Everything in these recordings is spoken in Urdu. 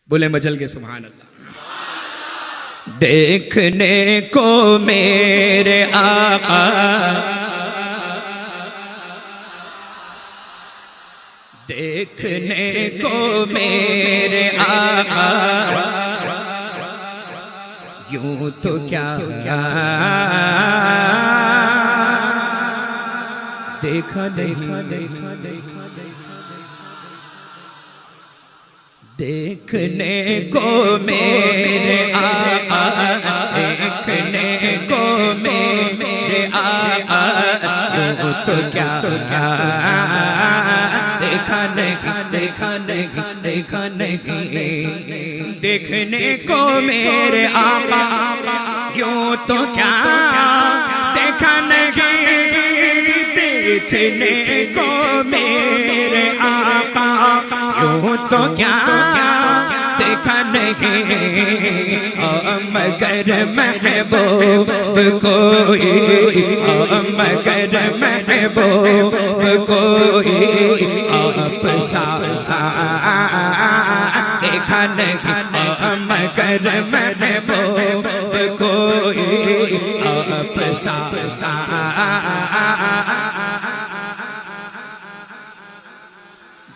بولے مچل کے سبحان اللہ۔ دیکھنے کو میرے آقا، دیکھنے کو میرے آقا، یوں تو کیا دیکھا دیکھا دیکھا دیکھا دیکھنے کو میرے آقا، دیکھنے کو میرے آقا، یوں تو کیا دیکھا نہیں دیکھا نہیں دیکھا نہیں، دیکھنے کو میرے آقا، یوں تو کیا دیکھا نہیں، دیکھنے کو میرے آقا، یوں تو کیا دیکھا نہیں، مگر محبوب کوئی، مگر محبوب کوئی آپ سا دیکھا نہیں، مگر محبوب کوئی آپ سا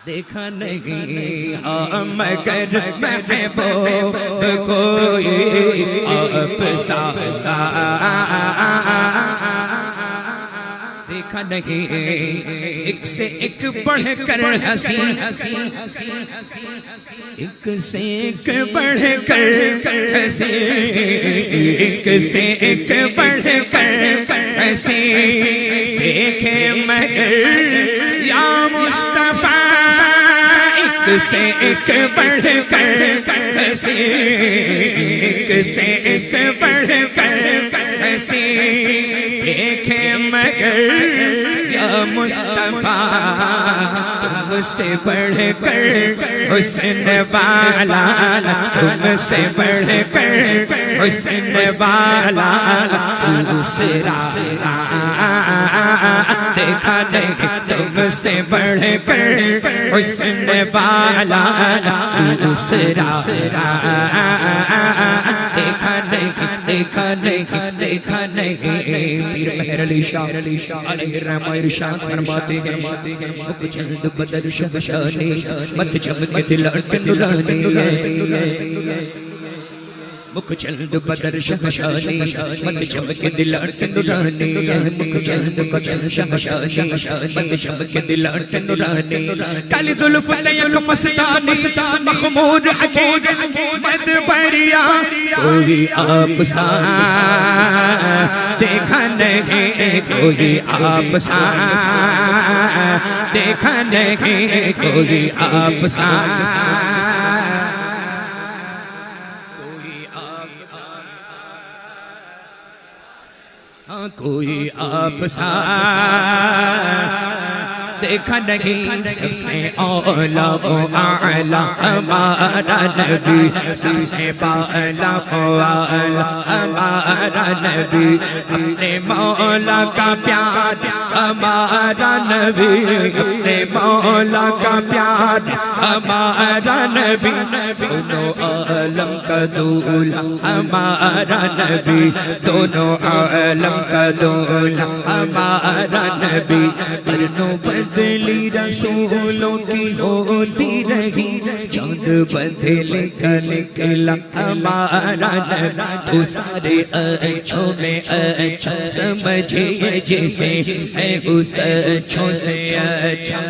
دیکھا نہیں، مگر محبوب کوئی آپ سا دیکھا نہیں، ایک سے ایک بڑھ کر ہنسی، ایک سے ایک بڑھ کر ہنسی، ایک سے ایک بڑھ کر ہنسی، دیکھے مگر یا مصطفیٰ، ایک سے ایک بڑھ کر ہنسی، ایک سے ایک بڑھ کر ہنسی، دیکھے مگر یا مصطفیٰ، تم سے بڑھ کر حسن والا، تم سے بڑھ کر حسن والا دوسرا دیکھا نہیں، تم سے بڑھ کر حسن والا دوسرا دیکھا نہیں دیکھا نہیں دیکھا نہیں۔ پیر مہر علی شاہ علیہ الرحمہ ارشاد فرماتے ہیں، مکھ چند بدر شہشانی، مت چمک دل اٹھ نورانی، مکھ چند بدر شہشانی، مت چمک دل اٹھ نورانی، مکھ چند بدر شہشانی، مت چمک دل اٹھ نورانی، کالی زلف لیک مستانی، مخمور حقیق مد بریا، کوئی آپ سا دیکھا نہیں، کوئی آپ سا دیکھا نہیں، کوئی آپ سا کوئی آپ سا دیکھا نہیں، سب سے اولا و اعلیٰ ہمارا نبی، سب سے بالا و اعلیٰ ہمارا نبی، اپنے مولا کا پیار ہمارا نبی، اپنے مولا کا پیار ہمارا نبی، دونوں عالم کا دولا ہمارا نبی، دونوں عالم کا دولا ہمارا نبی، پرنوں بدلی رسولوں کی ہوتی رہی، چاند بدل کر نکلا ہمارا نبی، تو سارے اچھوں میں اچھا سمجھیے جسے ہے اس اچھوں سے اچھا،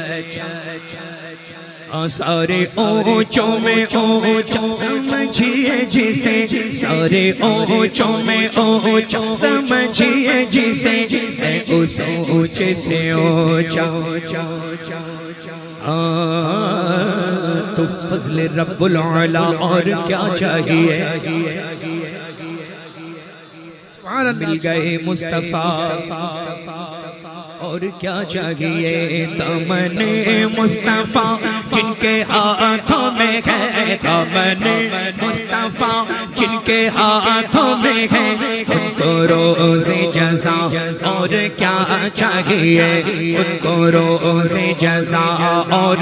سارے اونچوں میں اونچا سمجھیے جسے، سارے اونچوں میں اونچا سمجھیے جسے ہے اس اونچے سے اونچا، تو فضل رب العلا اور کیا چاہیے، مل گئے مصطفیٰ اور کیا چاہیے، دامن مصطفیٰ جن کے ہاتھوں میں ہے، دامن مصطفیٰ جن کے ہاتھوں میں ہے، ان کو روز جزا اور کیا چاہیے، ان کو روز جزا اور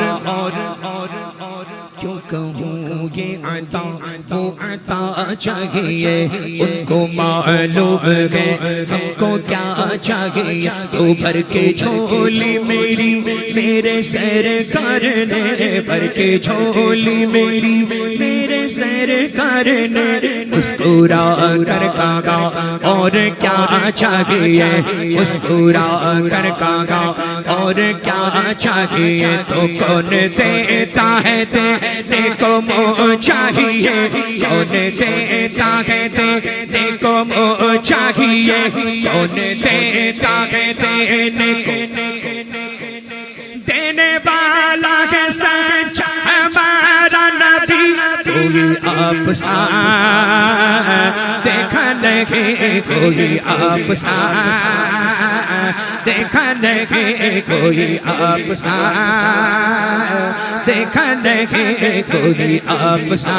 کیوں کہوں یہ عطا وہ عطا چاہیے، ان کو معلوم ہے ہم کو کیا چاہیے۔ تو بھر کے جھولی میری میرے سرکار نے، بھر کے جھولی میری میرے سرکار نے مسکرا کر کہا اور کیا چاہیے، مسکرا کر کہا اور کیا چاہیے۔ تو کون دیتا ہے دینے کو منہ چاہیے، کون دیتا ہے دینے کو منہ چاہیے، کون دیتا ہے دینے کو، دینے والا ہے سچا ہمارا نبی، کوئی آپ سا دیکھا نہیں، کوئی آپ سا دیکھا نہیں، کوئی آپ سا دیکھا نہیں، کوئی آپ سا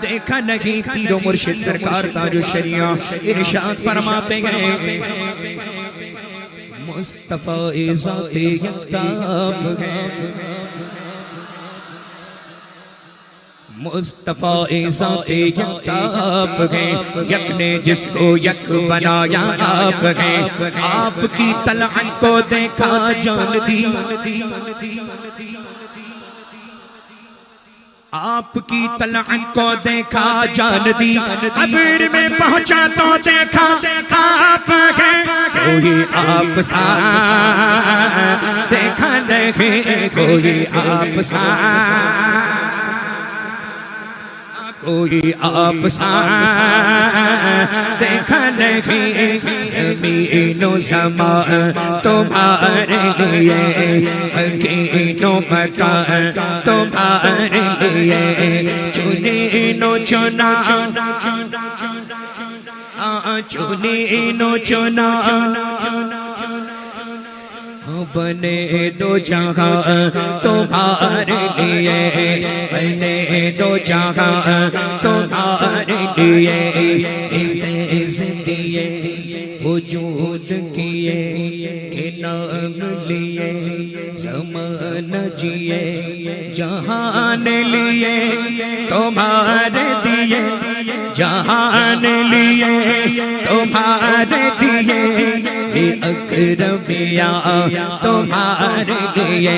دیکھا نہیں۔ پیر و مرشد سرکار تاج الشریعہ ارشاد فرماتے ہیں مصطفیٰ ذات یکتاب ہے، مصطفیٰ ذات یکتاب ہے، یک نے جس کو یک بنایا آپ ہے، آپ کی طلعت کو دیکھا جان دی، آپ کی طلعت کو دیکھا جان دی، قبر میں پہنچا تو دیکھا آپ ہے، کوئی آپ سا دیکھا نہیں، کوئی آپ سا کوئی آپ سا دیکھا نہیں۔ زمین و زمان تمہارے لیے، مکین و مکان تمہارے لیے، چنین و چنا چنین و چنا بنے دو جہاں تمہارے لیے، بنے دو جہاں تمہارے لیے، فیض دیے وجود کیے کہ نام لیے، زمان جیے جہان لیے تمہارے دیے، جہان لیے تمہارے دیے، اکرمیا تمہارے لیے،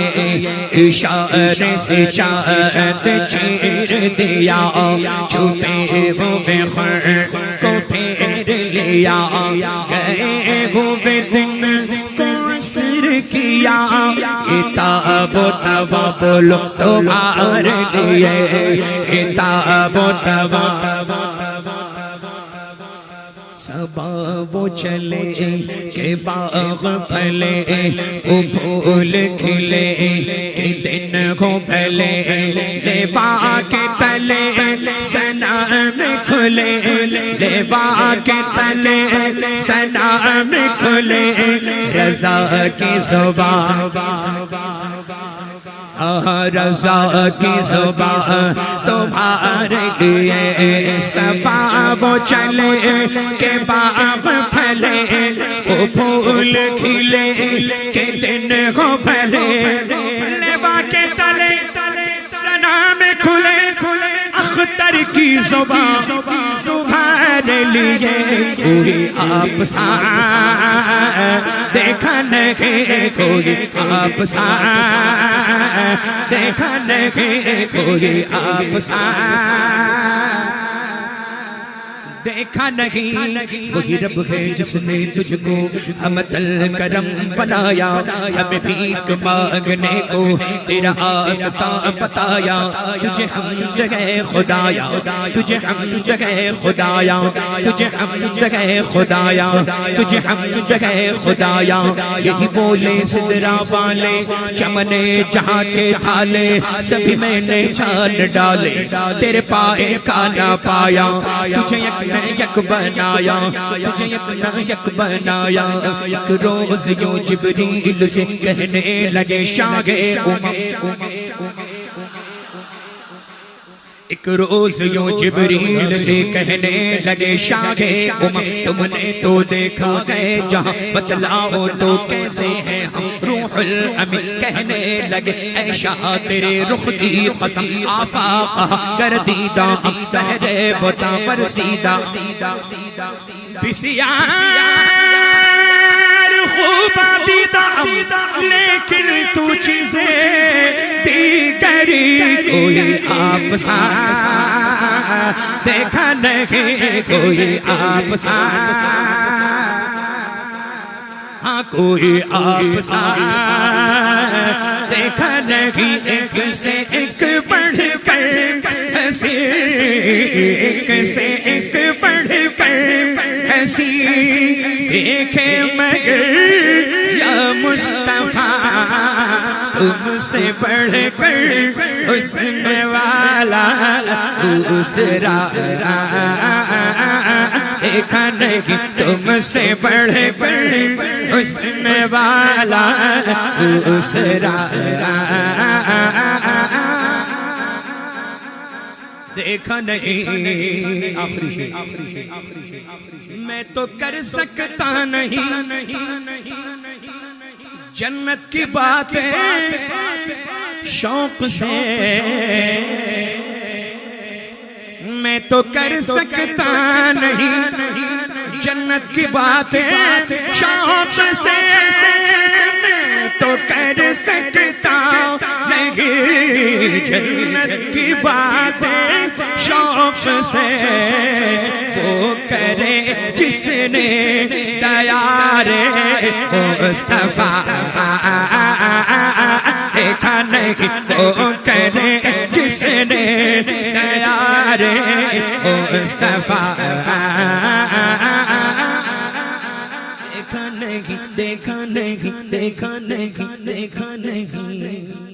اشارے سے چاند چیر دیا، چھپے ہوئے خور کو پھیر لیا، گئے ہوئے دن کو عصر کیا، کتاب و توابل تمہارے لیے، کتاب و توابل صبا وہ چلے کہ باغ پھلے، وہ پھول کھلے کہ دن کو پھلے، لیبا کے تلے سنام کھلے، لیبا کے تلے سنام کھلے، رضا کی زبان رضا کی زبان تمہارے لیے، صبا وہ چلے کہ باغ پھلے، وہ پھول کھلے کہ دن کو پھلے، لیبا کے تلے سنام کھلے، اختر کی زبان تمہارے لیے، کوئی آپ سا دیکھا نہیں، کوئی آپ سا دیکھا نہیں، کوئی آپ سا دیکھا نہیں۔ وہی رب ہے جس نے تجھ کو حمد کرم بنایا، ہمیں بھیک مانگنے کو تیرا آفتاب بتایا، تجھے حمد ہے خدایا، تجھے حمد ہے خدایا، تجھے حمد ہے خدایا، تجھے حمد ہے خدایا۔ یہی بولے سدرا والے چمنے جہاں کے تھالے، سبھی میں نے جان ڈالے، تیرے پائے کا نہ پایا، تجھے یک بنایا، تجھے یک بنایا۔ ایک روز یوں جبریل سے کہنے لگے شاہ امم، ایک روز یوں جبریل سے کہنے لگے شاہ امم تم نے تو دیکھا ہے جہاں بتلاؤ تو کیسے ہیں ہم روح الامین کہنے لگے اے شاہ تیرے رخ کی قسم آفاق گردیدہ بہرے بتا پر سیدھا بسیار خوب دیدہ لیکن تو چیزیں دیگری کوئی آپ سا دیکھا نہیں کوئی آپ سا ہاں کوئی آپ سا دیکھا نہیں ایک سے ایک بڑھ کر ایسی ایک سے ایک بڑھ کر ایسی دیکھے مگر یا مصطفیٰ تم سے بڑھ کر حسن والا دوسرا دیکھا نہیں تم سے بڑھ کر حسن والا دوسرا دیکھا نہیں آخری شیء میں تو کر سکتا نہیں جنت کی باتیں شوق سے میں تو کر سکتا نہیں جنت کی باتیں شوق سے میں تو کر سکتا نہیں جنت کی باتیں شوق سے وہ کرے جس نے تیار مصطفیٰ دیکھا نہیں وہ کرے جس نے تیار مصطفیٰ دیکھا نہیں دیکھا نہیں دیکھا نہیں دیکھا نہیں